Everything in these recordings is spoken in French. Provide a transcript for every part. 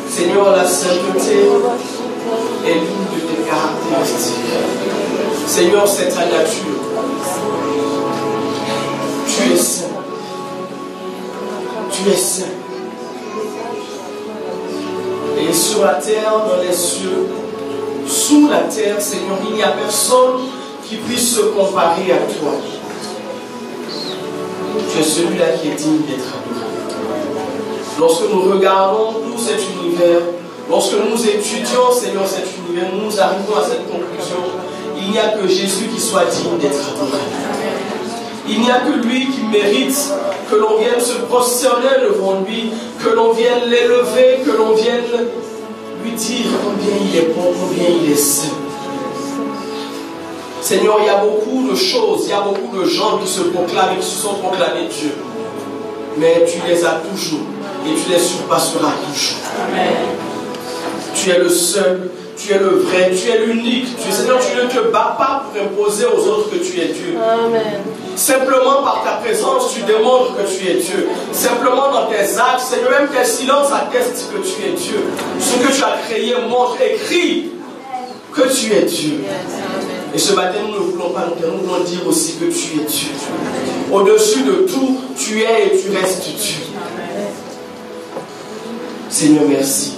Seigneur, la sainteté est l'une de tes caractéristiques. Seigneur, c'est ta nature. Tu es saint. Tu es saint. Et sur la terre, dans les cieux, sous la terre, Seigneur, il n'y a personne qui puisse se comparer à toi. Tu es celui-là qui est digne d'être adoré. Lorsque nous regardons tout cet univers, lorsque nous étudions, Seigneur, cet univers, nous arrivons à cette conclusion. Il n'y a que Jésus qui soit digne d'être adoré. Il n'y a que lui qui mérite que l'on vienne se prosterner devant lui, que l'on vienne l'élever, que l'on vienne lui dire combien il est bon, combien il est saint. Seigneur, il y a beaucoup de choses, il y a beaucoup de gens qui se proclament et qui se sont proclamés Dieu. Mais tu les as toujours et tu les surpasseras toujours. Amen. Tu es le seul, tu es le vrai, tu es l'unique. Seigneur, tu ne te bats pas pour imposer aux autres que tu es Dieu. Amen. Simplement par ta présence, tu démontres que tu es Dieu. Simplement dans tes actes, Seigneur, même tes silences attestent que tu es Dieu. Ce que tu as créé montre, écrit que tu es Dieu. Et ce matin, nous ne voulons pas nous voulons dire aussi que tu es Dieu. Au-dessus de tout, tu es et tu restes Dieu. Seigneur, merci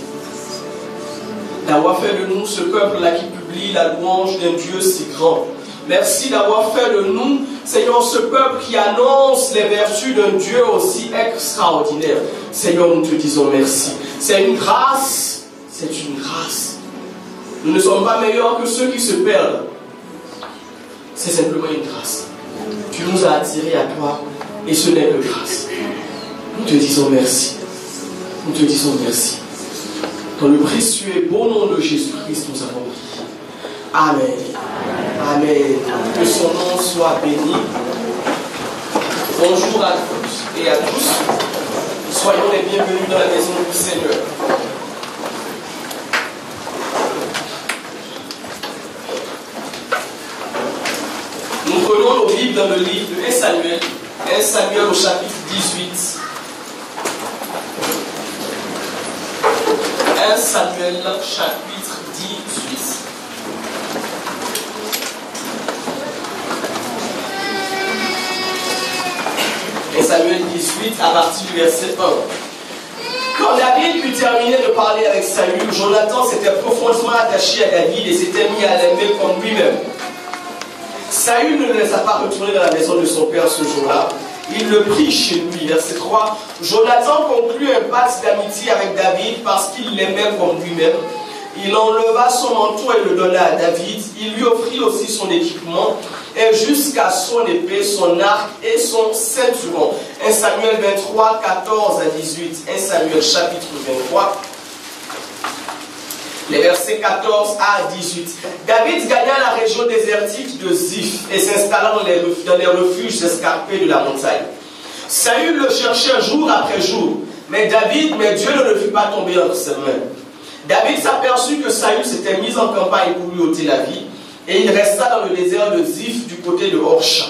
d'avoir fait de nous ce peuple-là qui publie la louange d'un Dieu si grand. Merci d'avoir fait de nous, Seigneur, ce peuple qui annonce les vertus d'un Dieu aussi extraordinaire. Seigneur, nous te disons merci. C'est une grâce, c'est une grâce. Nous ne sommes pas meilleurs que ceux qui se perdent. C'est simplement une grâce. Tu nous as attirés à toi et ce n'est que grâce. Nous te disons merci. Nous te disons merci. Dans le précieux et beau nom de Jésus-Christ, nous avons prié. Amen. Amen. Que son nom soit béni. Bonjour à toutes et à tous. Soyons les bienvenus dans la maison du Seigneur. Nous prenons nos Bibles dans le livre de 1 Samuel. 1 Samuel au chapitre 18. 1 Samuel chapitre 18. Et Samuel 18 à partir du verset 1. Quand David eut terminé de parler avec Saül, Jonathan s'était profondément attaché à David et s'était mis à l'aimer comme lui-même. Saül ne le laissa pas retourner dans la maison de son père ce jour-là. Il le prit chez lui. Verset 3. Jonathan conclut un pacte d'amitié avec David parce qu'il l'aimait comme lui-même. Il enleva son manteau et le donna à David. Il lui offrit aussi son équipement et jusqu'à son épée, son arc et son ceinturon. 1 Samuel 23, 14 à 18. 1 Samuel chapitre 23. Les versets 14 à 18. David gagna la région désertique de Ziph et s'installa dans les refuges escarpés de la montagne. Saül le cherchait jour après jour, mais Dieu ne le fit pas tomber entre ses mains. David s'aperçut que Saül s'était mis en campagne pour lui ôter la vie, et il resta dans le désert de Ziph du côté de Orcha.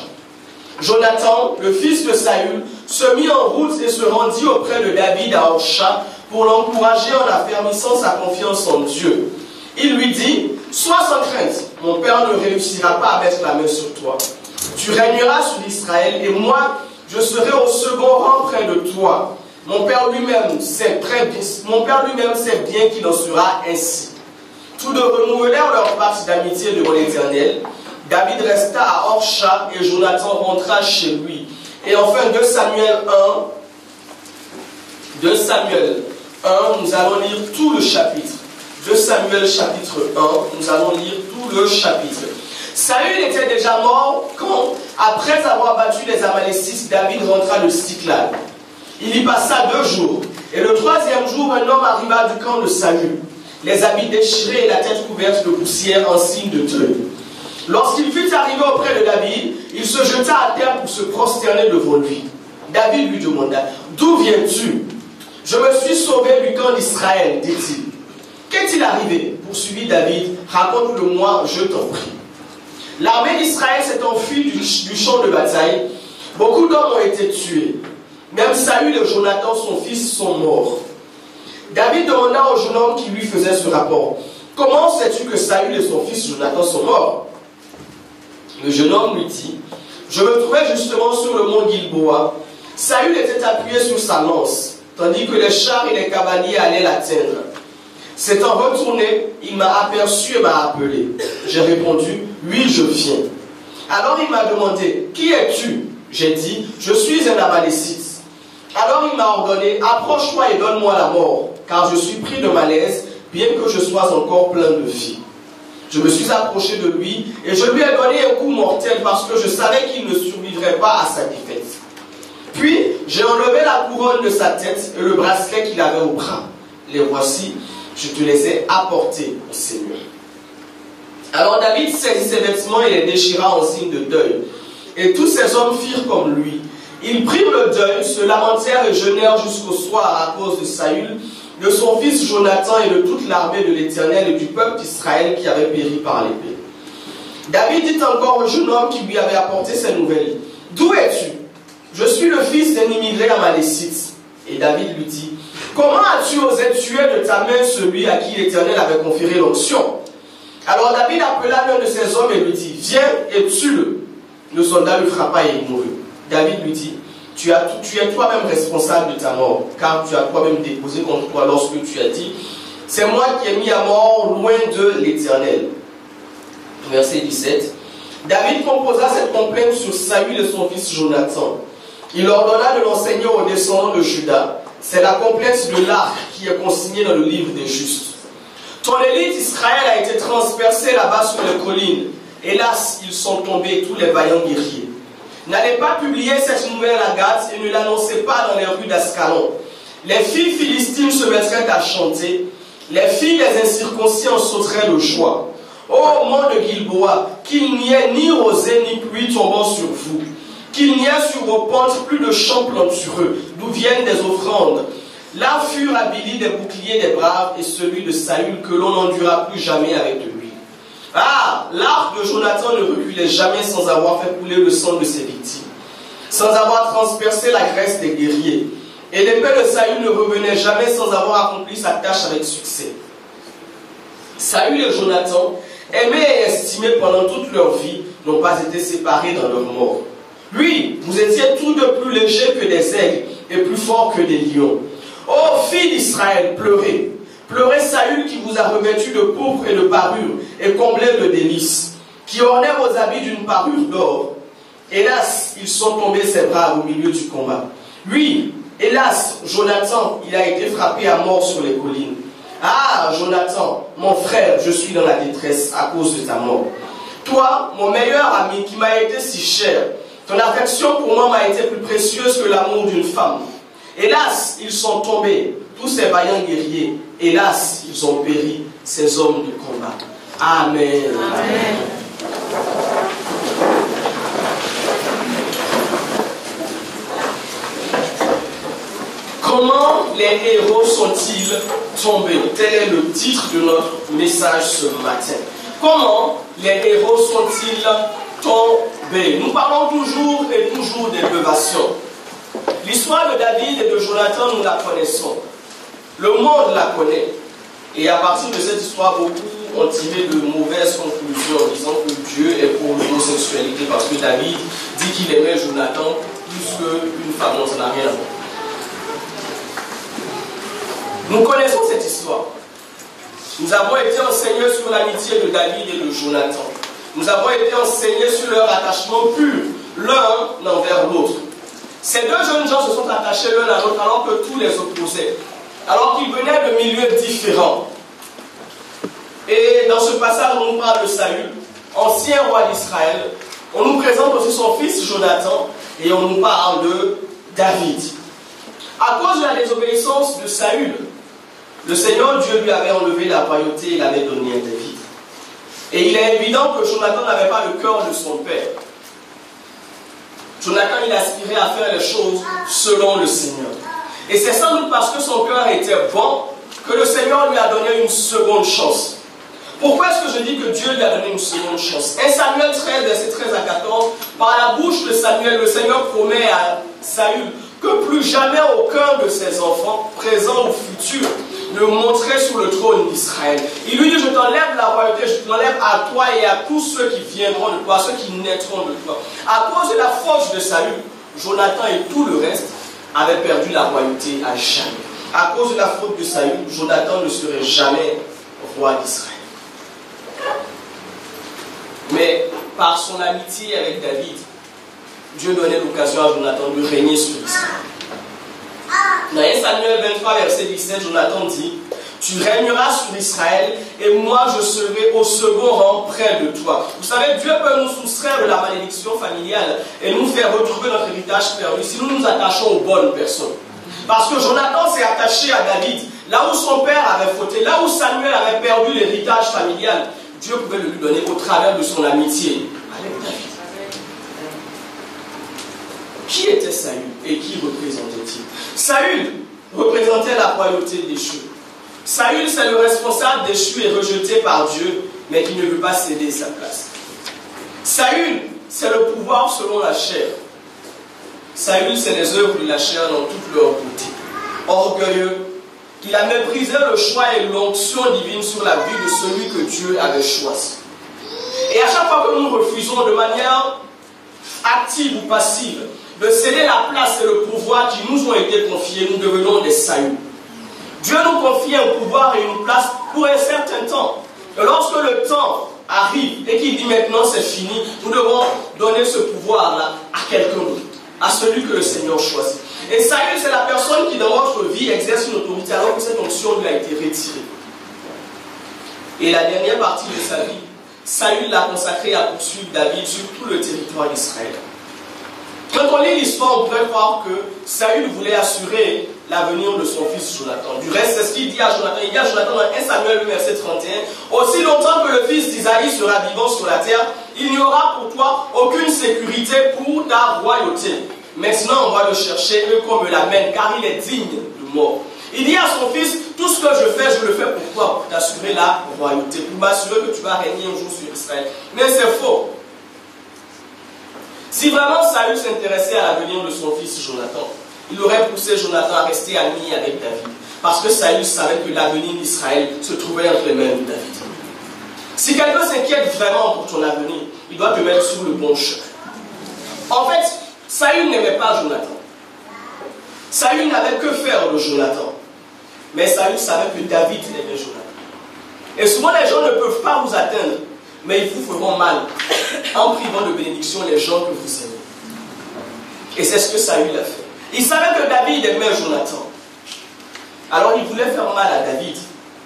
Jonathan, le fils de Saül, se mit en route et se rendit auprès de David à Orcha pour l'encourager en affermissant sa confiance en Dieu. Il lui dit, « Sois sans crainte, mon père ne réussira pas à mettre la main sur toi. Tu régneras sur Israël et moi, je serai au second rang près de toi. Mon père lui-même sait bien qu'il en sera ainsi. » Tous deux renouvelèrent leur pacte d'amitié devant l'Éternel. David resta à Orcha et Jonathan rentra chez lui. Et enfin, 2 Samuel 1, nous allons lire tout le chapitre. 2 Samuel chapitre 1, nous allons lire tout le chapitre. Saül était déjà mort quand, après avoir battu les Amalécites, David rentra de Siclag. Il y passa 2 jours. Et le 3e jour, un homme arriva du camp de Saül, les habits déchirés et la tête couverte de poussière en signe de deuil. Lorsqu'il fut arrivé auprès de David, il se jeta à terre pour se prosterner devant lui. David lui demanda, « D'où viens-tu » ? « Je me suis sauvé du camp d'Israël, dit-il. »« Qu'est-il arrivé » poursuivit David. « Raconte-le-moi, je t'en prie. » L'armée d'Israël s'est enfuie du champ de bataille. Beaucoup d'hommes ont été tués. Même Saül et Jonathan, son fils, sont morts. David demanda au jeune homme qui lui faisait ce rapport, « Comment sais-tu que Saül et son fils Jonathan sont morts ?» Le jeune homme lui dit, « Je me trouvais justement sur le mont Gilboa. Saül était appuyé sur sa lance, tandis que les chars et les cavaliers allaient l'atteindre. S'étant retourné, il m'a aperçu et m'a appelé. J'ai répondu, « Oui, je viens. » Alors il m'a demandé, « Qui es-tu » J'ai dit, « Je suis un Amalécite. » Alors il m'a ordonné, « Approche-toi et donne-moi la mort, car je suis pris de malaise, bien que je sois encore plein de vie. » Je me suis approché de lui et je lui ai donné un coup mortel parce que je savais qu'il ne survivrait pas à sa défaite. Puis j'ai enlevé la couronne de sa tête et le bracelet qu'il avait au bras. Les voici, je te les ai apportés, mon Seigneur. Alors David saisit ses vêtements et les déchira en signe de deuil. Et tous ces hommes firent comme lui. Ils prirent le deuil, se lamentèrent et jeûnèrent jusqu'au soir à cause de Saül, de son fils Jonathan et de toute l'armée de l'Éternel et du peuple d'Israël qui avait péri par l'épée. David dit encore au jeune homme qui lui avait apporté ces nouvelles, « D'où es-tu ? Je suis le fils d'un immigré amalécite. » Et David lui dit, « Comment as-tu osé tuer de ta main celui à qui l'Éternel avait conféré l'onction ?» Alors David appela l'un de ses hommes et lui dit, « Viens et tue-le. » Le soldat le frappa et il mourut. David lui dit, tu es toi-même responsable de ta mort, car tu as toi-même déposé contre toi lorsque tu as dit, c'est moi qui ai mis à mort loin de l'Éternel. Verset 17. David composa cette complainte sur Saül et son fils Jonathan. Il ordonna de l'enseigner aux descendants de Juda. C'est la complainte de l'arc qui est consignée dans le livre des justes. Ton élite Israël a été transpercée là-bas sur les collines. Hélas, ils sont tombés, tous les vaillants guerriers. N'allez pas publier cette nouvelle à Gath et ne l'annoncez pas dans les rues d'Ascalon. Les filles philistines se mettraient à chanter. Les filles des incirconcis en sauteraient de joie. Ô mont de Gilboa, qu'il n'y ait ni rosée ni pluie tombant sur vous. Qu'il n'y ait sur vos pentes plus de champs plantureux, d'où viennent des offrandes. Là furent avilis des boucliers des braves et celui de Saül que l'on n'endura plus jamais avec lui. Ah, l'arc de Jonathan ne reculait jamais sans avoir fait couler le sang de ses victimes, sans avoir transpercé la graisse des guerriers. Et l'épée de Saül ne revenait jamais sans avoir accompli sa tâche avec succès. Saül et Jonathan, aimés et estimés pendant toute leur vie, n'ont pas été séparés dans leur mort. Oui, vous étiez tous deux plus légers que des aigles et plus forts que des lions. Ô filles d'Israël, pleurez. Pleurez Saül qui vous a revêtu de pourpre et de parure et comblé de délices, qui ornait vos habits d'une parure d'or. Hélas, ils sont tombés ses bras au milieu du combat. Oui, hélas, Jonathan, il a été frappé à mort sur les collines. Ah, Jonathan, mon frère, je suis dans la détresse à cause de ta mort. Toi, mon meilleur ami qui m'a été si cher, ton affection pour moi m'a été plus précieuse que l'amour d'une femme. Hélas, ils sont tombés, tous ces vaillants guerriers. Hélas, ils ont péri, ces hommes de combat. Amen. Amen. Comment les héros sont-ils tombés? Tel est le titre de notre message ce matin. Comment les héros sont-ils tombés? Nous parlons toujours et toujours d'élévation. L'histoire de David et de Jonathan, nous la connaissons. Le monde la connaît. Et à partir de cette histoire, beaucoup ont tiré de mauvaises conclusions en disant que Dieu est pour l'homosexualité parce que David dit qu'il aimait Jonathan plus qu'une femme. Non, ça n'a rien à voir. Nous connaissons cette histoire. Nous avons été enseignés sur l'amitié de David et de Jonathan. Nous avons été enseignés sur leur attachement pur, l'un envers l'autre. Ces deux jeunes gens se sont attachés l'un à l'autre alors que tout les opposait, alors qu'ils venaient de milieux différents. Et dans ce passage, on nous parle de Saül, ancien roi d'Israël. On nous présente aussi son fils Jonathan et on nous parle de David. À cause de la désobéissance de Saül, le Seigneur Dieu lui avait enlevé la royauté et il avait donné à David. Et il est évident que Jonathan n'avait pas le cœur de son père. Jonathan, il aspirait à faire les choses selon le Seigneur. Et c'est sans doute parce que son cœur était bon que le Seigneur lui a donné une seconde chance. Pourquoi est-ce que je dis que Dieu lui a donné une seconde chance? 1 Samuel 13, verset 13 à 14, par la bouche de Samuel, le Seigneur promet à Saül que plus jamais aucun de ses enfants, présents ou futurs, le montrer sur le trône d'Israël. Il lui dit, je t'enlève la royauté, je t'enlève à toi et à tous ceux qui viendront de toi, ceux qui naîtront de toi. À cause de la faute de Saül, Jonathan et tout le reste avaient perdu la royauté à jamais. À cause de la faute de Saül, Jonathan ne serait jamais roi d'Israël. Mais par son amitié avec David, Dieu donnait l'occasion à Jonathan de régner sur Israël. Dans 1 Samuel 23, verset 17, Jonathan dit, tu régneras sur Israël et moi je serai au second rang près de toi. Vous savez, Dieu peut nous soustraire de la malédiction familiale et nous faire retrouver notre héritage perdu si nous nous attachons aux bonnes personnes. Parce que Jonathan s'est attaché à David, là où son père avait fauté, là où Samuel avait perdu l'héritage familial, Dieu pouvait le lui donner au travers de son amitié avec David. Qui était Saül et qui représentait-il? Saül représentait la royauté déchue. Saül, c'est le responsable déchu et rejeté par Dieu, mais qui ne veut pas céder sa place. Saül, c'est le pouvoir selon la chair. Saül, c'est les œuvres de la chair dans toute leur beauté. Orgueilleux, il a méprisé le choix et l'onction divine sur la vie de celui que Dieu avait choisi. Et à chaque fois que nous refusons de manière active ou passive de céder la place et le pouvoir qui nous ont été confiés, nous devenons des Saül. Dieu nous confie un pouvoir et une place pour un certain temps. Et lorsque le temps arrive et qu'il dit maintenant c'est fini, nous devons donner ce pouvoir-là à quelqu'un d'autre, à celui que le Seigneur choisit. Et Saül, c'est la personne qui dans votre vie exerce une autorité alors que cette onction lui a été retirée. Et la dernière partie de sa vie, Saül l'a consacré à poursuivre David sur tout le territoire d'Israël. Quand on lit l'histoire, on pourrait croire que Saül voulait assurer l'avenir de son fils Jonathan. Du reste, c'est ce qu'il dit à Jonathan. Il dit à Jonathan dans 1 Samuel verset 31, aussi longtemps que le fils d'Isaïe sera vivant sur la terre, il n'y aura pour toi aucune sécurité pour ta royauté. Maintenant, on va le chercher, eux qu'on me l'amène, car il est digne de mort. Il dit à son fils, tout ce que je fais le pour toi, pour t'assurer la royauté, pour m'assurer que tu vas régner un jour sur Israël. Mais c'est faux. Si vraiment Saül s'intéressait à l'avenir de son fils Jonathan, il aurait poussé Jonathan à rester ami avec David. Parce que Saül savait que l'avenir d'Israël se trouvait entre les mains de David. Si quelqu'un s'inquiète vraiment pour ton avenir, il doit te mettre sur le bon chemin. En fait, Saül n'aimait pas Jonathan. Saül n'avait que faire de Jonathan. Mais Saül savait que David aimait Jonathan. Et souvent les gens ne peuvent pas vous atteindre, mais ils vous feront mal en privant de bénédiction les gens que vous aimez. Et c'est ce que Saül a fait. Il savait que David aimait Jonathan. Alors il voulait faire mal à David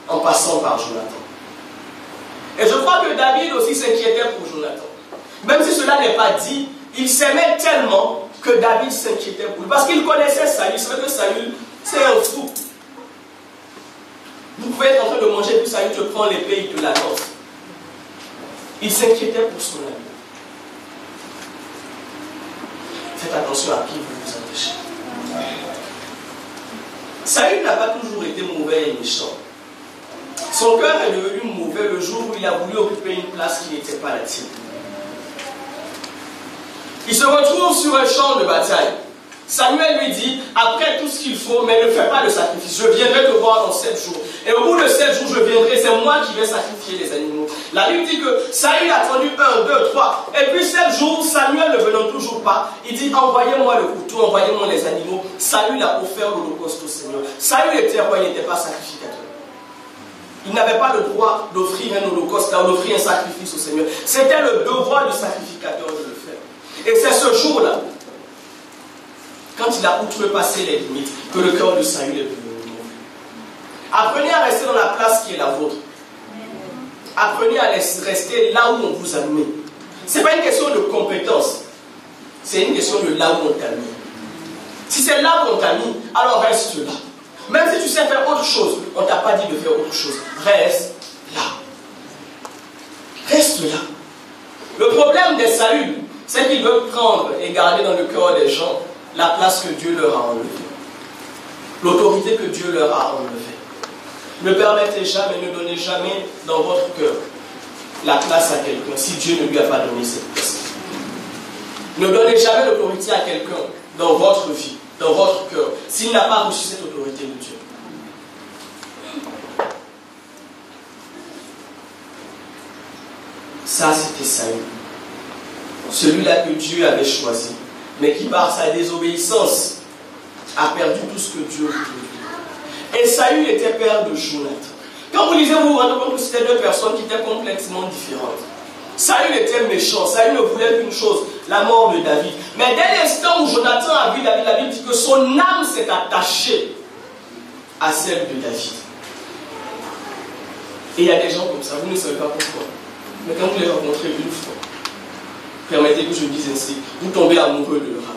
en passant par Jonathan. Et je crois que David aussi s'inquiétait pour Jonathan. Même si cela n'est pas dit, il s'aimait tellement que David s'inquiétait pour lui. Parce qu'il connaissait Saül. Il savait que Saül, c'est un fou. Vous pouvez être en train de manger, puis Saül te prend l'épée, il te la lance. Il s'inquiétait pour son ami. Faites attention à qui vous vous attachez. Saül n'a pas toujours été mauvais et méchant. Son cœur est devenu mauvais le jour où il a voulu occuper une place qui n'était pas la tienne. Il se retrouve sur un champ de bataille. Samuel lui dit, après tout ce qu'il faut, mais ne fais pas de sacrifice. Je viendrai te voir dans 7 jours. Et au bout de 7 jours, je viendrai, c'est moi qui vais sacrifier les animaux. La Bible dit que Saül a attendu 1, 2, 3. Et puis 7 jours, Samuel ne venant toujours pas, il dit, envoyez-moi le couteau, envoyez-moi les animaux. Saül a offert l'holocauste au Seigneur. Saül était roi, il n'était pas sacrificateur. Il n'avait pas le droit d'offrir un holocauste, d'offrir un sacrifice au Seigneur. C'était le devoir du sacrificateur de le faire. Et c'est ce jour-là, quand il a outrepassé les limites, que le cœur de Saül est devenu mauvais. Apprenez à rester dans la place qui est la vôtre. Apprenez à rester là où on vous a mis. Ce n'est pas une question de compétence. C'est une question de là où on t'a mis. Si c'est là où on t'a mis, alors reste là. Même si tu sais faire autre chose, on ne t'a pas dit de faire autre chose. Reste là. Reste là. Le problème des Saül, c'est qu'ils veulent prendre et garder dans le cœur des gens la place que Dieu leur a enlevée. L'autorité que Dieu leur a enlevée. Ne permettez jamais, ne donnez jamais dans votre cœur la place à quelqu'un si Dieu ne lui a pas donné cette place. Ne donnez jamais l'autorité à quelqu'un dans votre vie, dans votre cœur, s'il n'a pas reçu cette autorité de Dieu. Ça, c'était Saül. Celui-là que Dieu avait choisi, mais qui par sa désobéissance a perdu tout ce que Dieu voulait. Et Saül était père de Jonathan. Quand vous lisez, vous vous rendez compte que c'était deux personnes qui étaient complètement différentes. Saül était méchant, Saül ne voulait qu'une chose, la mort de David. Mais dès l'instant où Jonathan a vu David, la Bible dit que son âme s'est attachée à celle de David. Et il y a des gens comme ça, vous ne savez pas pourquoi. Mais quand vous les rencontrez une fois, permettez que je dise ainsi, vous tombez amoureux de leur âme.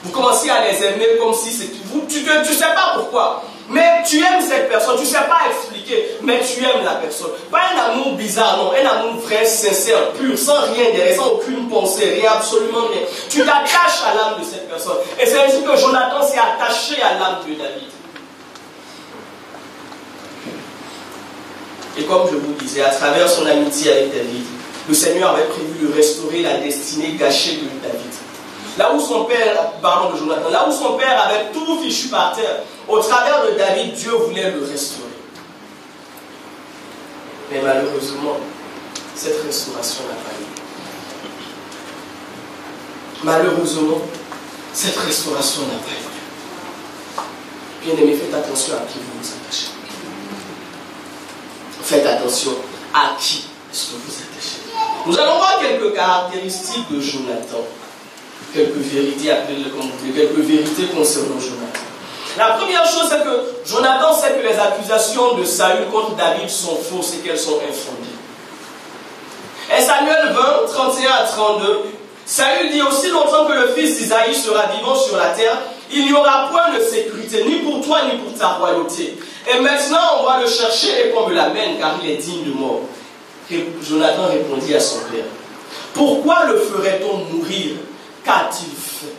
Vous commencez à les aimer comme si c'était vous. Tu ne sais pas pourquoi. Mais tu aimes cette personne, tu ne sais pas expliquer, mais tu aimes la personne. Pas un amour bizarre, non, un amour vrai, sincère, pur, sans rien derrière, sans aucune pensée, rien, absolument rien. Tu t'attaches à l'âme de cette personne. Et c'est ainsi que Jonathan s'est attaché à l'âme de David. Et comme je vous disais, à travers son amitié avec David, le Seigneur avait prévu de restaurer la destinée gâchée de David. Là où son père, parlons de Jonathan, là où son père avait tout fichu par terre, au travers de David, Dieu voulait le restaurer. Mais malheureusement, cette restauration n'a pas eu. Malheureusement, cette restauration n'a pas eu. Bien-aimés, faites attention à qui vous vous attachez. Faites attention à qui est-ce que vous attachez. Nous allons voir quelques caractéristiques de Jonathan. Quelques vérités, appelez-le comme vous voulez, quelques vérités concernant Jonathan. La première chose, c'est que Jonathan sait que les accusations de Saül contre David sont fausses et qu'elles sont infondées. Et Samuel 20, 31 à 32, Saül dit: aussi longtemps que le fils d'Isaïe sera vivant sur la terre, il n'y aura point de sécurité, ni pour toi, ni pour ta royauté. Et maintenant, on va le chercher et qu'on me l'amène, car il est digne de mort. Et Jonathan répondit à son père: pourquoi le ferait-on mourir? Qu'a-t-il fait?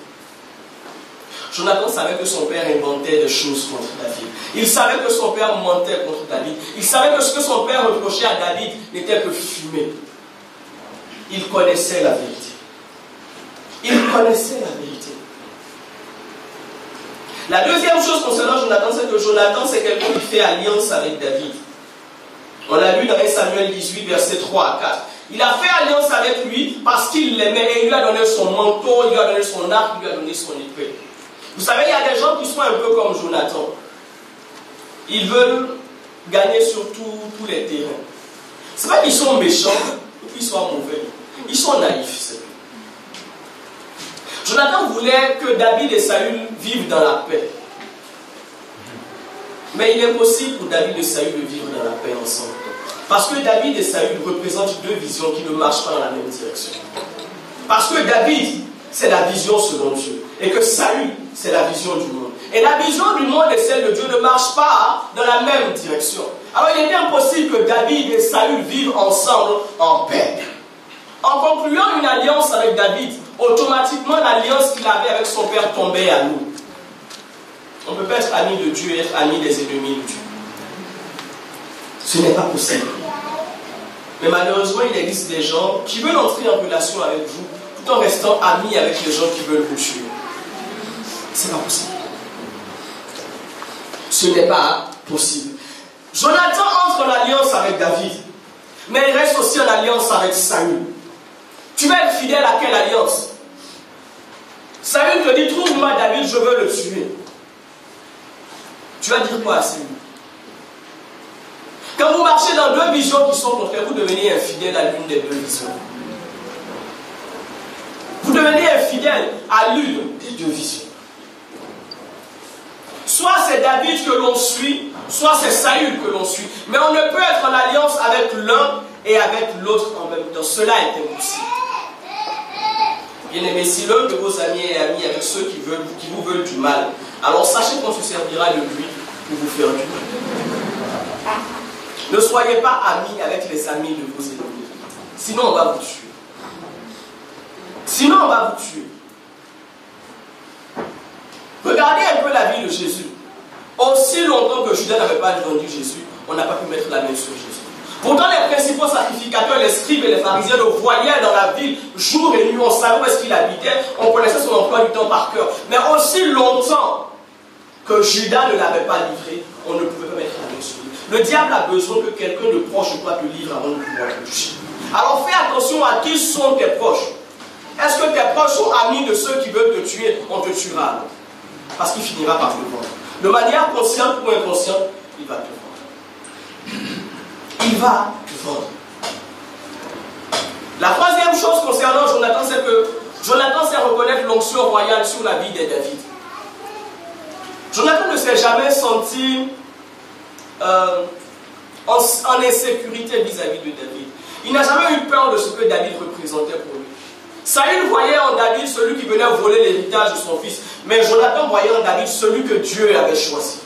Jonathan savait que son père inventait des choses contre David. Il savait que son père mentait contre David. Il savait que ce que son père reprochait à David n'était que fumée. Il connaissait la vérité. Il connaissait la vérité. La deuxième chose concernant Jonathan, c'est que Jonathan, c'est quelqu'un qui fait alliance avec David. On l'a lu dans 1 Samuel 18, versets 3 à 4. Il a fait alliance avec lui parce qu'il l'aimait et il lui a donné son manteau, il lui a donné son arc, il lui a donné son épée. Vous savez, il y a des gens qui sont un peu comme Jonathan. Ils veulent gagner sur tous les terrains. Ce n'est pas qu'ils sont méchants ou qu'ils soient mauvais. Ils sont naïfs, c'est tout. Jonathan voulait que David et Saül vivent dans la paix. Mais il est possible pour David et Saül de vivre dans la paix ensemble. Parce que David et Saül représentent deux visions qui ne marchent pas dans la même direction. Parce que David, c'est la vision selon Dieu. Et que Saül, c'est la vision du monde. Et la vision du monde et celle de Dieu ne marchent pas dans la même direction. Alors il était impossible que David et Saül vivent ensemble en paix. En concluant une alliance avec David, automatiquement l'alliance qu'il avait avec son père tombait à l'eau. On ne peut pas être ami de Dieu et être ami des ennemis de Dieu. Ce n'est pas possible. Mais malheureusement, il existe des gens qui veulent entrer en relation avec vous tout en restant amis avec les gens qui veulent vous tuer. Ce n'est pas possible. Ce n'est pas possible. Jonathan entre en alliance avec David, mais il reste aussi en alliance avec Saül. Tu vas être fidèle à quelle alliance? Saül te dit: trouve-moi David, je veux le tuer. Tu vas dire quoi à Saül? Quand vous marchez dans deux visions qui sont contraires, vous devenez infidèle à l'une des deux visions. Vous devenez infidèle à l'une des deux visions. Soit c'est David que l'on suit, soit c'est Saül que l'on suit. Mais on ne peut être en alliance avec l'un et avec l'autre en même temps. Cela est impossible. Bien-aimé, si l'un de vos amis est ami avec ceux qui vous veulent du mal, alors sachez qu'on se servira de lui pour vous faire du mal. Ne soyez pas amis avec les amis de vos ennemis. Sinon, on va vous tuer. Sinon, on va vous tuer. Regardez un peu la vie de Jésus. Aussi longtemps que Judas n'avait pas vendu Jésus, on n'a pas pu mettre la main sur Jésus. Pourtant, les principaux sacrificateurs, les scribes et les pharisiens le voyaient dans la ville jour et nuit. On savait où est-ce qu'il habitait. On connaissait son emploi du temps par cœur. Mais aussi longtemps que Judas ne l'avait pas livré, on ne pouvait pas mettre la main sur lui. Le diable a besoin que quelqu'un de proche de toi te livre avant de pouvoir le toucher. Alors fais attention à qui sont tes proches. Est-ce que tes proches sont amis de ceux qui veulent te tuer? On te tuera. Parce qu'il finira par te vendre. De manière consciente ou inconsciente, il va te vendre. Il va te vendre. La troisième chose concernant Jonathan, c'est que Jonathan sait reconnaître l'onction royale sur la vie de David. Jonathan ne s'est jamais senti en insécurité vis-à-vis de David. Il n'a jamais eu peur de ce que David représentait pour lui. Saül voyait en David celui qui venait voler l'héritage de son fils. Mais Jonathan voyait en David celui que Dieu avait choisi.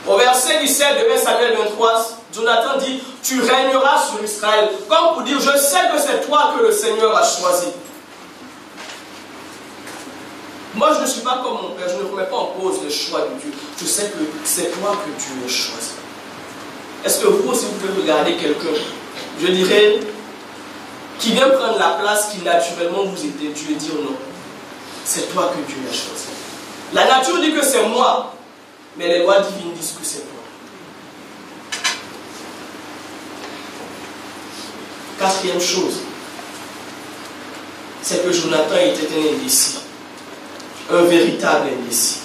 Au verset 17 de 1 Samuel 23, Jonathan dit, tu régneras sur Israël. Comme pour dire, je sais que c'est toi que le Seigneur a choisi. Moi, je ne suis pas comme mon père, je ne remets pas en cause le choix de Dieu. Je sais que c'est toi que Dieu a choisi. Est-ce que vous aussi, vous pouvez regarder quelqu'un, je dirais, qui vient prendre la place qui naturellement vous était due et dire non, c'est toi que Dieu a choisi. La nature dit que c'est moi, mais les lois divines disent que c'est toi. Quatrième chose, c'est que Jonathan était un indécis, un véritable indécis.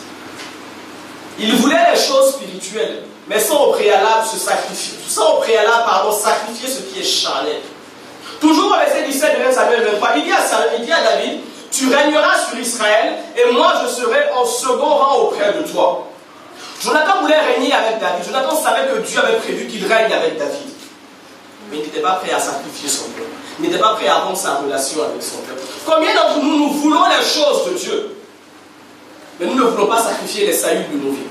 Il voulait les choses spirituelles, mais sans au préalable se sacrifier, sacrifier ce qui est charnel. Toujours au verset 17 de 1 Samuel 23, il dit à David, tu régneras sur Israël et moi je serai en second rang auprès de toi. Jonathan voulait régner avec David. Jonathan savait que Dieu avait prévu qu'il règne avec David. Mais il n'était pas prêt à sacrifier son peuple. Il n'était pas prêt à rendre sa relation avec son peuple. Combien d'entre nous, nous voulons les choses de Dieu, mais nous ne voulons pas sacrifier les saluts de nos vies.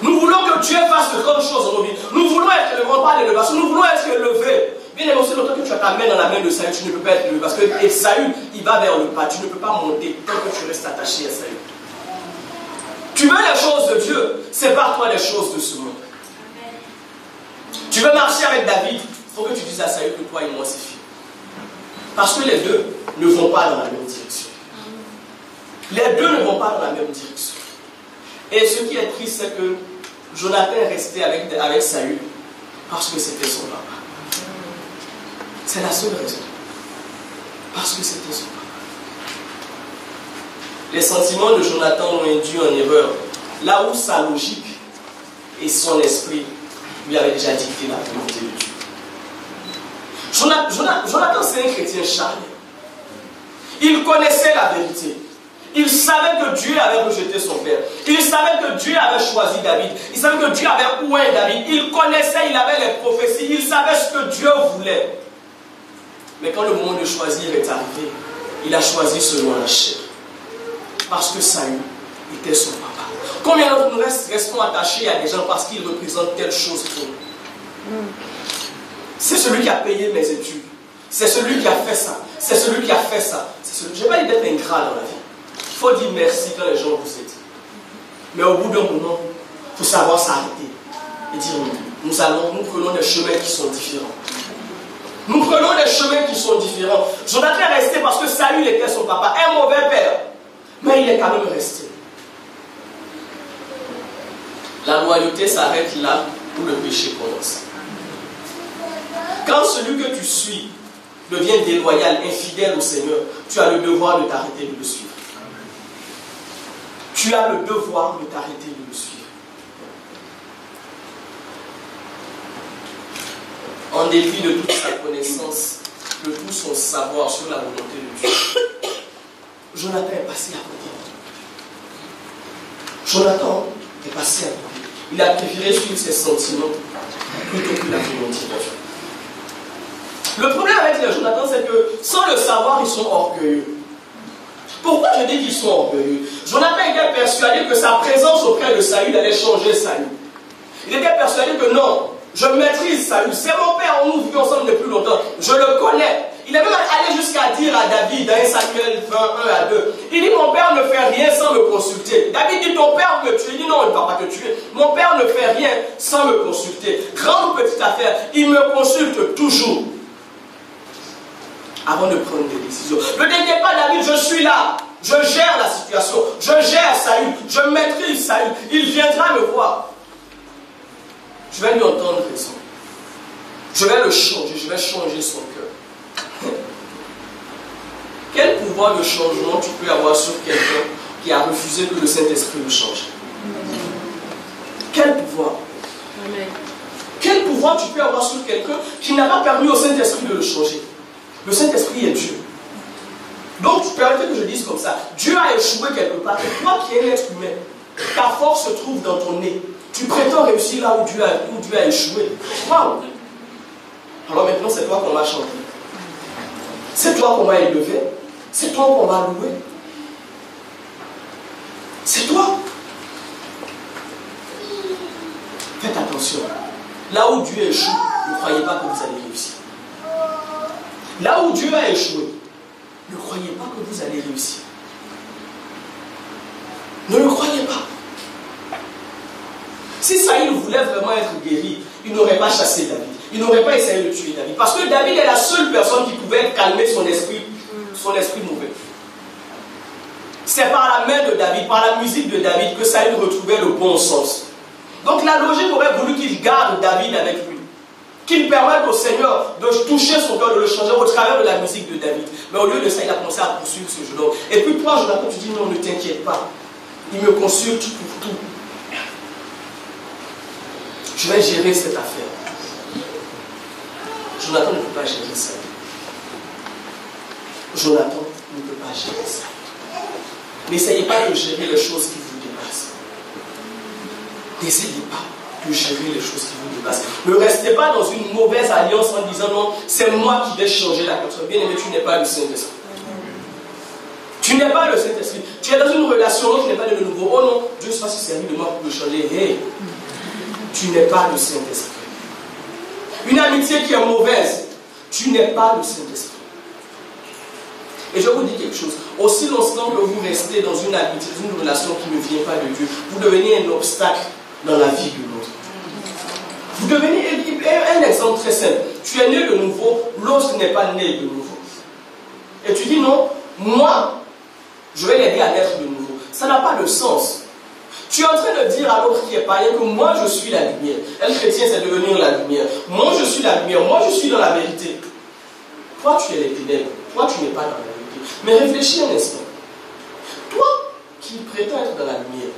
Nous voulons que Dieu fasse de grandes choses dans nos vies. Nous voulons être le grand pas d'élévation. Nous voulons être élevés. Bien aimé, aussi longtemps que tu as ta main dans la main de Saül, tu ne peux pas être élevé. Parce que Saül, il va vers le pas. Tu ne peux pas monter tant que tu restes attaché à Saül. Tu veux les choses de Dieu, sépare-toi des choses de ce monde. Tu veux marcher avec David, il faut que tu dises à Saül que toi et moi c'est fini. Parce que les deux ne vont pas dans la même direction. Les deux ne vont pas dans la même direction. Et ce qui est triste, c'est que Jonathan est resté avec Saül parce que c'était son papa. C'est la seule raison. Parce que c'était son papa. Les sentiments de Jonathan l'ont induit en erreur, là où sa logique et son esprit lui avaient déjà dicté la volonté de Dieu. Jonathan, c'est un chrétien charnel. Il connaissait la vérité. Il savait que Dieu avait rejeté son père. Il savait que Dieu avait choisi David. Il savait que Dieu avait oué David. Il connaissait, il avait les prophéties. Il savait ce que Dieu voulait. Mais quand le moment de choisir est arrivé, il a choisi selon la chair. Parce que Saül était son papa. Combien d'entre nous restons attachés à des gens parce qu'ils représentent telle chose pour nous? C'est celui qui a payé mes études. C'est celui qui a fait ça. C'est celui qui a fait ça. Je n'ai pas dit d'être ingrat dans la vie. Il faut dire merci quand les gens vous aident. Mais au bout d'un moment, il faut savoir s'arrêter et dire nous prenons des chemins qui sont différents. Nous prenons des chemins qui sont différents. Jonathan est resté parce que Saül était son papa, un mauvais père. Mais il est quand même resté. La loyauté s'arrête là où le péché commence. Quand celui que tu suis devient déloyal, infidèle au Seigneur, tu as le devoir de t'arrêter de le suivre. Tu as le devoir de t'arrêter de le suivre. En dépit de toute sa connaissance, de tout son savoir sur la volonté de Dieu, Jonathan est passé à côté. Jonathan est passé à côté. Il a préféré suivre ses sentiments plutôt que la volonté de Dieu. Le problème avec les Jonathan, c'est que sans le savoir, ils sont orgueilleux. Pourquoi je dis qu'ils sont orgueilleux? Jonathan était persuadé que sa présence auprès de Saül allait changer Saül. Il était persuadé que non, je maîtrise Saül. C'est mon père, on nous vit ensemble depuis longtemps. Je le connais. Il est même allé jusqu'à dire à David, dans 1 Samuel 20, 1 à 2, il dit, mon père ne fait rien sans me consulter. David dit, ton père me tue. Il dit, non, il ne va pas te tuer. Mon père ne fait rien sans me consulter. Grande petite affaire, il me consulte toujours. Avant de prendre des décisions. Ne t'inquiète pas, David, je suis là. Je gère la situation. Je gère Saül. Je maîtrise Saül. Il viendra me voir. Je vais lui entendre raison. Je vais le changer, je vais changer son cœur. Quel pouvoir de changement tu peux avoir sur quelqu'un qui a refusé que le Saint-Esprit le change? Quel pouvoir? Amen. Quel pouvoir tu peux avoir sur quelqu'un qui n'a pas permis au Saint-Esprit de le changer? Le Saint-Esprit est Dieu. Donc, permettez que je dise comme ça. Dieu a échoué quelque part. Et toi qui es un être humain, ta force se trouve dans ton nez. Tu prétends réussir là où Dieu a échoué. Waouh! Alors maintenant, c'est toi qu'on va chanter. C'est toi qu'on va élever. C'est toi qu'on va louer. C'est toi. Faites attention. Là où Dieu échoue, ne croyez pas que vous allez réussir. Là où Dieu a échoué, ne croyez pas que vous allez réussir. Ne le croyez pas. Si Saül voulait vraiment être guéri, il n'aurait pas chassé David. Il n'aurait pas essayé de tuer David. Parce que David est la seule personne qui pouvait calmer son esprit mauvais. C'est par la main de David, par la musique de David, que Saül retrouvait le bon sens. Donc la logique aurait voulu qu'il garde David avec lui. Qu'il permette au Seigneur de toucher son cœur, de le changer au travers de la musique de David. Mais au lieu de ça, il a commencé à poursuivre ce jeune homme. Et puis toi, Jonathan, tu dis non, ne t'inquiète pas. Il me consulte pour tout. Je vais gérer cette affaire. Jonathan ne peut pas gérer ça. Jonathan ne peut pas gérer ça. N'essayez pas de gérer les choses qui vous dépassent. N'essayez pas de gérer les choses qui vous dépassent. Ne restez pas dans une mauvaise alliance en disant non, c'est moi qui vais changer la personne. Bien aimé, tu n'es pas le Saint-Esprit. Tu n'es pas le Saint-Esprit. Tu es dans une relation, tu n'es pas de nouveau. Oh non, Dieu soit servi de moi pour le changer. Hey, tu n'es pas le Saint-Esprit. Une amitié qui est mauvaise, tu n'es pas le Saint-Esprit. Et je vous dis quelque chose. Aussi longtemps que vous restez dans une amitié, une relation qui ne vient pas de Dieu, vous devenez un obstacle dans la vie de l'autre. Vous devenez un exemple très simple. Tu es né de nouveau, l'autre n'est pas né de nouveau. Et tu dis non, moi, je vais l'aider à naître de nouveau. Ça n'a pas de sens. Tu es en train de dire à l'autre qui est païen que moi je suis la lumière. Un chrétien, c'est devenir la lumière. Moi je suis la lumière, moi je suis dans la vérité. Toi tu es les ténèbres, toi tu n'es pas dans la vérité. Mais réfléchis un instant. Toi qui prétends être dans la lumière,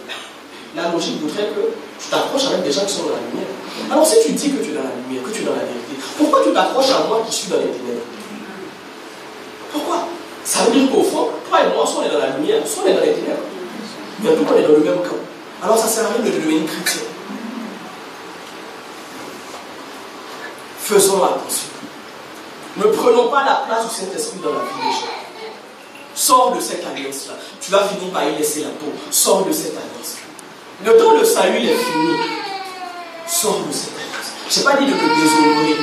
la logique voudrait que tu t'accroches avec des gens qui sont dans la lumière. Alors si tu dis que tu es dans la lumière, que tu es dans la vérité, pourquoi tu t'accroches à moi qui suis dans les ténèbres? Pourquoi? Ça veut dire qu'au fond, toi et moi, soit on est dans la lumière, soit on est dans les ténèbres. Mais en tout cas, on est dans le même camp. Alors ça ne sert à rien de devenir chrétien. Faisons attention. Ne prenons pas la place du Saint-Esprit dans la vie des gens. Sors de cette alliance-là. Tu vas finir par y laisser la peau. Sors de cette alliance. Le temps de Saül est fini. Sors de cette alliance. Je n'ai pas dit de te déshonorer.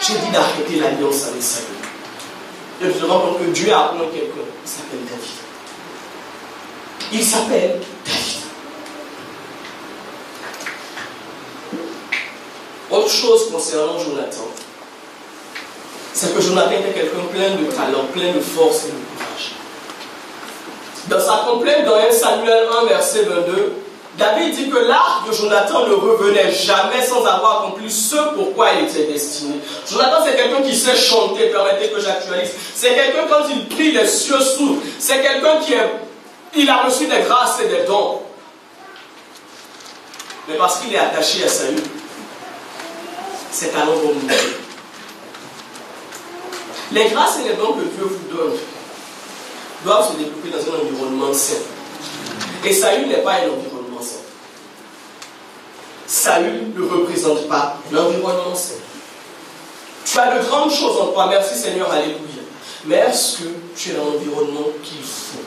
J'ai dit d'arrêter l'alliance avec Saül. Et tu te rends compte que Dieu a appelé quelqu'un. Il s'appelle David. Il s'appelle David. Autre chose concernant Jonathan, c'est que Jonathan était quelqu'un plein de talent, plein de force et de courage. Dans sa complainte, dans 1 Samuel 1, verset 22, David dit que l'arc de Jonathan ne revenait jamais sans avoir accompli ce pourquoi il était destiné. Jonathan, c'est quelqu'un qui sait chanter, permettez que j'actualise. C'est quelqu'un, quand il prie, les cieux s'ouvrent. C'est quelqu'un il a reçu des grâces et des dons. Mais parce qu'il est attaché à Saül, ses talents vont mourir. Les grâces et les dons que Dieu vous donne doivent se développer dans un environnement sain. Et Saül n'est pas un environnement sain. Saül ne représente pas l'environnement sain. Tu as de grandes choses en toi, merci Seigneur, alléluia. Mais est-ce que tu es dans l'environnement qu'il faut?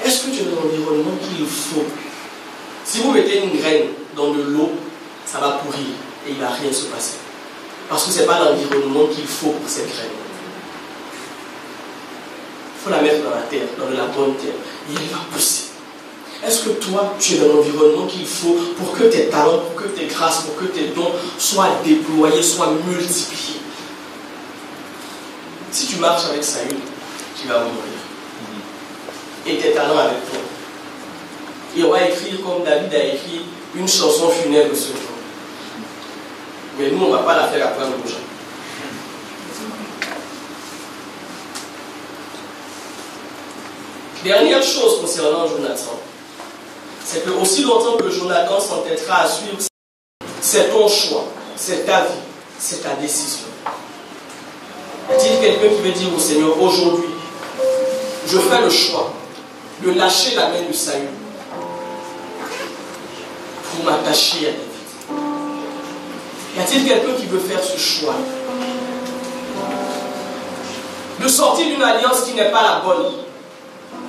Est-ce que tu es dans l'environnement qu'il faut? Si vous mettez une graine dans de l'eau, ça va pourrir et il ne va rien se passer. Parce que ce n'est pas l'environnement qu'il faut pour cette graine. Il faut la mettre dans la terre, dans la bonne terre, et elle va pousser. Est-ce que toi, tu es dans l'environnement qu'il faut pour que tes talents, pour que tes grâces, pour que tes dons soient déployés, soient multipliés? Si tu marches avec Saül, tu vas mourir. Et tes talents avec toi. Et on va écrire comme David a écrit une chanson funèbre ce jour. Mais nous, on ne va pas la faire apprendre aux gens. Dernière chose concernant Jonathan, c'est que aussi longtemps que Jonathan s'entêtera à suivre, c'est ton choix, c'est ta vie, c'est ta décision. Y a-t-il quelqu'un qui veut dire au Seigneur, aujourd'hui, je fais le choix de lâcher la main de Saül pour m'attacher à David? Y a-t-il quelqu'un qui veut faire ce choix de sortir d'une alliance qui n'est pas la bonne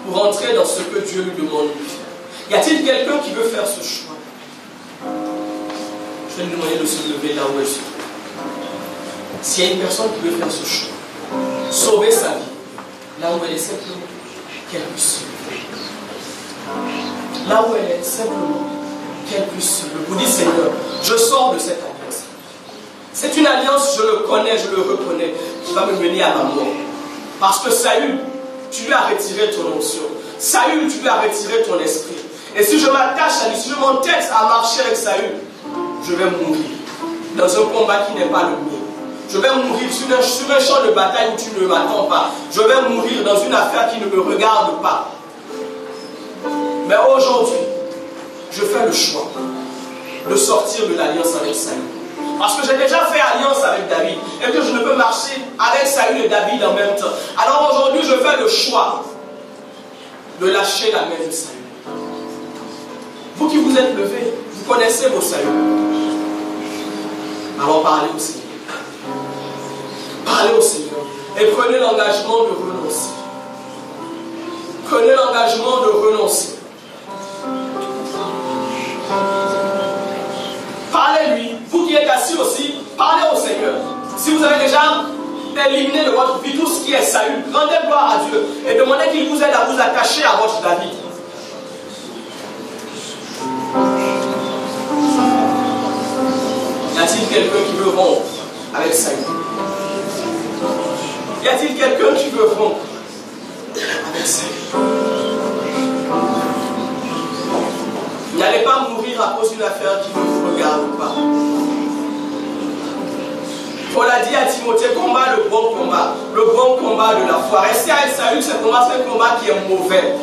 pour entrer dans ce que Dieu lui demande de faire? Y a-t-il quelqu'un qui veut faire ce choix? Je vais lui demander de se lever là où elle se trouve. S'il y a une personne qui veut faire ce choix, sauver sa vie, là où elle est simplement, qu'elle puisse se lever. Là où elle est simplement, qu'elle puisse se lever. Vous dites, Seigneur, je sors de cette alliance. C'est une alliance, je le connais, je le reconnais, qui va me mener à ma mort. Parce que Saül, tu lui as retiré ton onction. Saül, tu lui as retiré ton esprit. Et si je m'attache à lui, si je m'entête à marcher avec Saül, je vais mourir dans un combat qui n'est pas le mien. Je vais mourir sur un champ de bataille où tu ne m'attends pas. Je vais mourir dans une affaire qui ne me regarde pas. Mais aujourd'hui, je fais le choix de sortir de l'alliance avec Saül. Parce que j'ai déjà fait alliance avec David et que je ne peux marcher avec Saül et David en même temps. Alors aujourd'hui, je fais le choix de lâcher la main de Saül. Vous qui vous êtes levés, vous connaissez vos Saül. Alors parlez au Seigneur. Parlez au Seigneur et prenez l'engagement de renoncer. Prenez l'engagement de renoncer. Parlez-lui. Vous qui êtes assis aussi, parlez au Seigneur. Si vous avez déjà éliminé de votre vie tout ce qui est Saül, rendez gloire à Dieu et demandez qu'il vous aide à vous attacher à votre David. Y a-t-il quelqu'un qui veut rompre avec Saül? Y a-t-il quelqu'un qui veut rompre avec Saül? N'allez pas mourir à cause d'une affaire qui ne vous regarde pas. Paul a dit à Timothée, combat le bon combat de la foi. Rester avec Saül, c'est combattre un combat qui est mauvais.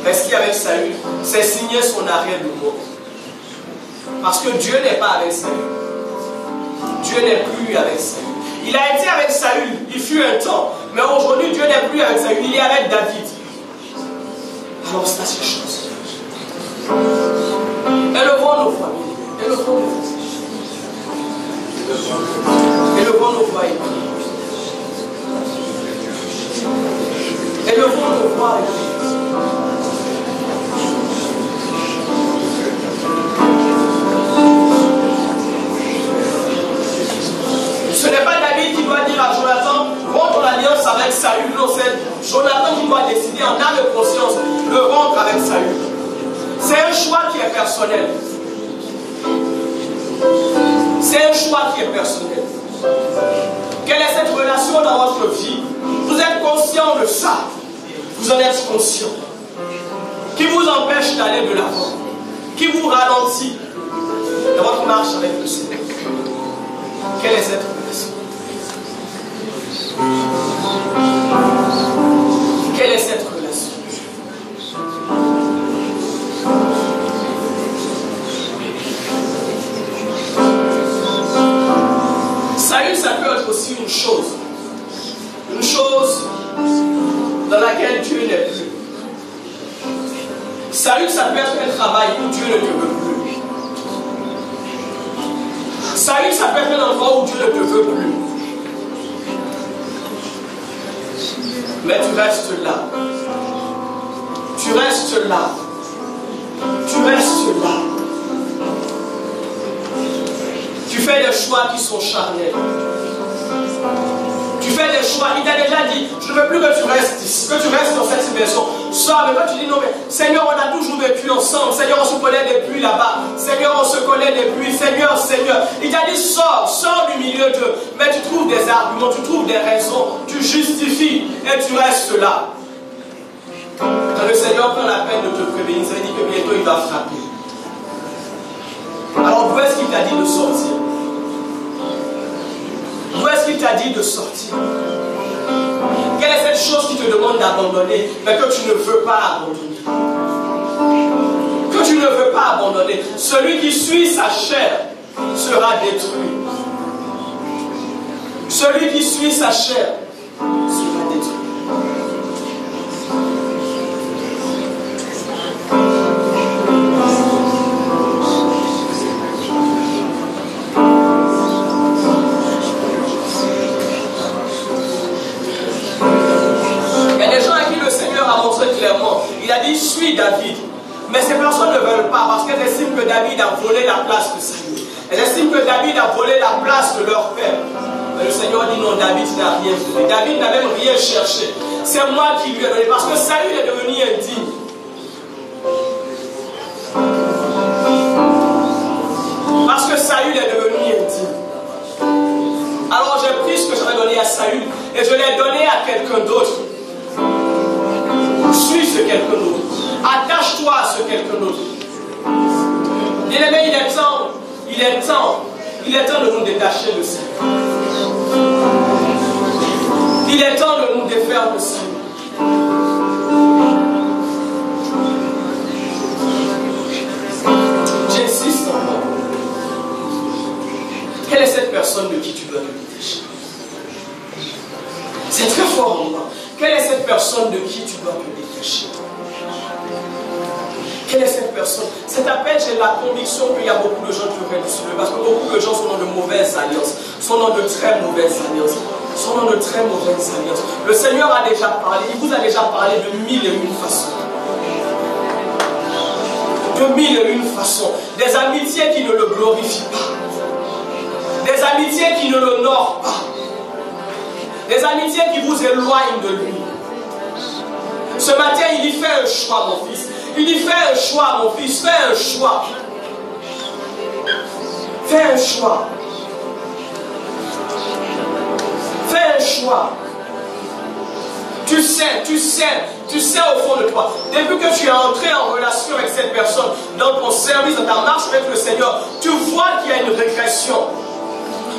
Rester avec Saül, c'est signer son arrêt de mort. Parce que Dieu n'est pas avec Saül. Dieu n'est plus avec Saül. Il a été avec Saül, il fut un temps. Mais aujourd'hui, Dieu n'est plus avec Saül, il est avec David. Alors c'est à ces choses. Élevons nos voix. Élevons nos voix. Élevons nos voix. Élevons nos voix. Ce n'est pas David qui doit dire à Jonathan, rompre l'alliance avec Saül. Non, c'est Jonathan qui doit décider en âme et conscience de rompre avec Saül. C'est un choix qui est personnel. C'est un choix qui est personnel. Quelle est cette relation dans votre vie? Vous êtes conscient de ça. Vous en êtes conscient. Qui vous empêche d'aller de l'avant? Qui vous ralentit dans votre marche avec le Seigneur? Quelle est cette relation? Quelle est cette relation? Saül, ça peut être aussi une chose dans laquelle Dieu n'est plus. Saül, ça peut être un travail où Dieu ne te veut plus. Saül, ça peut être un endroit où Dieu ne te veut plus. Mais tu restes là. Tu restes là. Tu restes là. Tu fais des choix qui sont charnels. Tu fais des choix. Il t'a déjà dit, je ne veux plus que tu restes ici, que tu restes dans cette maison. Sors, mais quand tu dis non, mais Seigneur, on a toujours vécu ensemble. Seigneur, on se connaît depuis là-bas. Seigneur, on se connaît depuis. Seigneur, Seigneur. Il t'a dit, sors du milieu d'eux. Mais tu trouves des arguments, tu trouves des raisons, tu justifies et tu restes là. Quand le Seigneur prend la peine de te prévenir, ça veut dire que bientôt il va frapper. Alors d'où est-ce qu'il t'a dit de sortir? dit de sortir? Quelle est cette chose qui te demande d'abandonner, mais que tu ne veux pas abandonner? Que tu ne veux pas abandonner. Celui qui suit sa chair sera détruit. Celui qui suit sa chair sera détruit. Clairement, il a dit suis David, mais ces personnes ne veulent pas parce qu'elles estiment que David a volé la place de Saül. Elles estiment que David a volé la place de leur père. Mais le Seigneur dit non, David n'a rien fait. David n'a même rien cherché. C'est moi qui lui ai donné parce que Saül est devenu indigne. Parce que Saül est devenu indigne. Alors j'ai pris ce que j'avais donné à Saül et je l'ai donné à quelqu'un d'autre. Suis ce quelqu'un d'autre. Attache-toi à ce quelqu'un d'autre. Bien-aimé, il est temps de nous détacher de ça. Il est temps de nous défaire de ça. J'insiste encore. Quelle est cette personne de qui tu dois te détacher? C'est très fort en moi. Quelle est cette personne de qui tu dois te détacher? Quelle est cette personne? Cet appel, j'ai la conviction qu'il y a beaucoup de gens qui auraient dû se lever parce que beaucoup de gens sont dans de mauvaises alliances, sont dans de très mauvaises alliances, sont dans de très mauvaises alliances. Le Seigneur a déjà parlé, il vous a déjà parlé de 1001 façons. De 1001 façons. Des amitiés qui ne le glorifient pas. Des amitiés qui ne l'honorent pas. Des amitiés qui vous éloignent de lui. Ce matin, il dit fais un choix, mon fils. Il dit fais un choix, mon fils. Fais un choix. Fais un choix. Fais un choix. Tu sais au fond de toi. Depuis que tu es entré en relation avec cette personne, dans ton service, dans ta marche avec le Seigneur, tu vois qu'il y a une régression.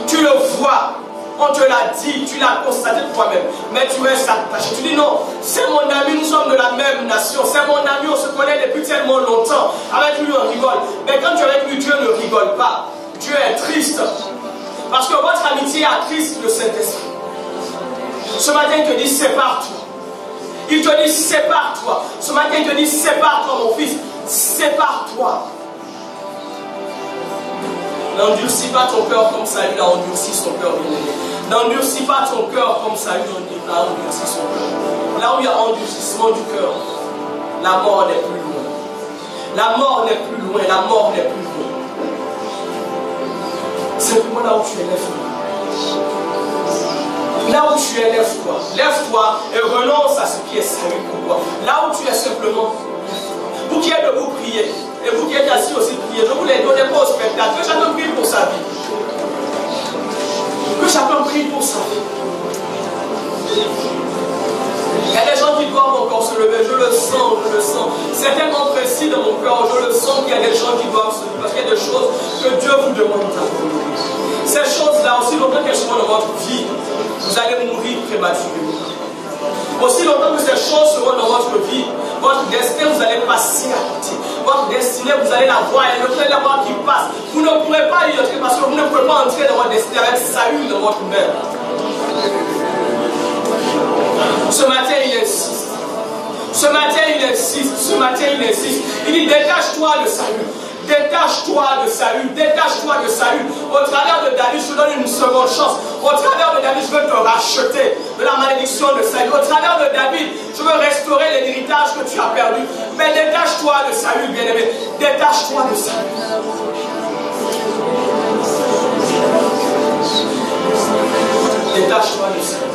Tu le vois. On te l'a dit, tu l'as constaté toi-même, mais tu restes attaché. Tu dis non, c'est mon ami, nous sommes de la même nation, c'est mon ami, on se connaît depuis tellement longtemps. Avec lui, on rigole. Mais quand tu es avec lui, Dieu ne rigole pas. Dieu est triste. Parce que votre amitié attriste le Saint-Esprit. Ce matin, il te dit sépare-toi. Il te dit sépare-toi. Ce matin, il te dit sépare-toi, mon fils. Sépare-toi. N'endurcis pas ton cœur comme Saül a endurci son cœur, bien-aimé. N'endurcis pas ton cœur comme Saül a endurci son cœur. Là où il y a endurcissement du cœur, la mort n'est plus loin. La mort n'est plus loin, la mort n'est plus loin. Simplement là où tu es, lève-toi. Là où tu es, lève-toi. Lève-toi et renonce à ce qui est Saül pour toi. Là où tu es simplement, vous qui êtes debout, priez. Et vous qui êtes assis aussi, priez. Je vous les donne pas au spectacle. Que chacun prie pour sa vie. Que chacun prie pour sa vie. Il y a des gens qui doivent encore se lever. Je le sens, je le sens. C'est tellement précis dans mon cœur. Je le sens qu'il y a des gens qui doivent se lever. Parce qu'il y a des choses que Dieu vous demande d'abandonner. Ces choses-là, aussi longtemps qu'elles seront dans votre vie, vous allez mourir prématurément. Aussi longtemps que ces choses seront dans votre vie, votre destin, vous allez passer à côté. Votre destinée, vous allez la voir, et vous allez la voir qui passe. Vous ne pourrez pas y entrer parce que vous ne pouvez pas entrer dans votre destinée avec Saül dans votre main. Ce matin, il insiste. Ce matin, il insiste. Ce matin, il insiste. Il dit détache-toi de Saül. Détache-toi de Saül, détache-toi de Saül. Au travers de David, je te donne une seconde chance. Au travers de David, je veux te racheter de la malédiction de Saül. Au travers de David, je veux restaurer l'héritage que tu as perdu. Mais détache-toi de Saül, bien-aimé. Détache-toi de Saül. Détache-toi de Saül.